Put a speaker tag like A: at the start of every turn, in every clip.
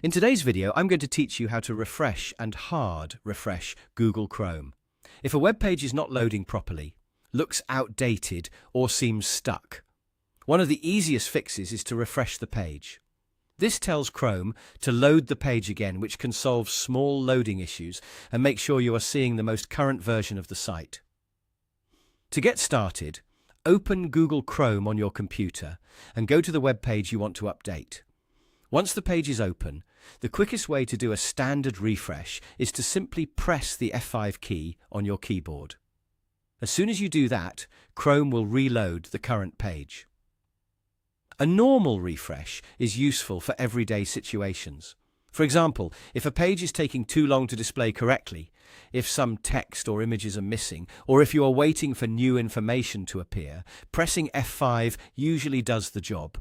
A: In today's video, I'm going to teach you how to refresh and hard refresh Google Chrome. If a web page is not loading properly, looks outdated, or seems stuck, one of the easiest fixes is to refresh the page. This tells Chrome to load the page again, which can solve small loading issues and make sure you are seeing the most current version of the site. To get started, open Google Chrome on your computer and go to the web page you want to update. Once the page is open, the quickest way to do a standard refresh is to simply press the F5 key on your keyboard. As soon as you do that, Chrome will reload the current page. A normal refresh is useful for everyday situations. For example, if a page is taking too long to display correctly, if some text or images are missing, or if you are waiting for new information to appear, pressing F5 usually does the job.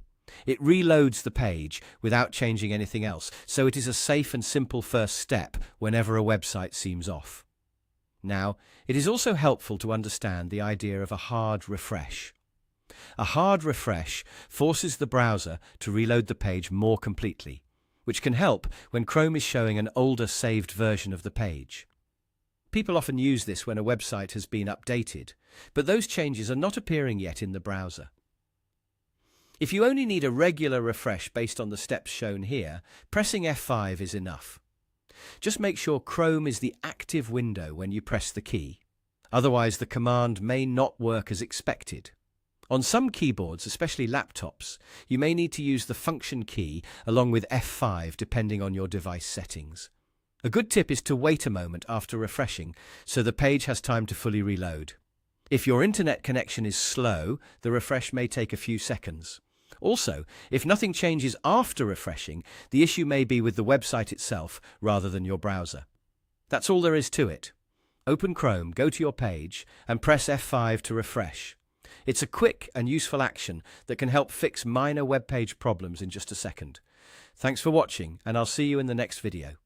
A: It reloads the page without changing anything else, so it is a safe and simple first step whenever a website seems off. Now, it is also helpful to understand the idea of a hard refresh. A hard refresh forces the browser to reload the page more completely, which can help when Chrome is showing an older saved version of the page. People often use this when a website has been updated, but those changes are not appearing yet in the browser. If you only need a regular refresh based on the steps shown here, pressing F5 is enough. Just make sure Chrome is the active window when you press the key. Otherwise, the command may not work as expected. On some keyboards, especially laptops, you may need to use the function key along with F5 depending on your device settings. A good tip is to wait a moment after refreshing so the page has time to fully reload. If your internet connection is slow, the refresh may take a few seconds. Also, if nothing changes after refreshing, the issue may be with the website itself rather than your browser. That's all there is to it. Open Chrome, go to your page, and press F5 to refresh. It's a quick and useful action that can help fix minor web page problems in just a second. Thanks for watching, and I'll see you in the next video.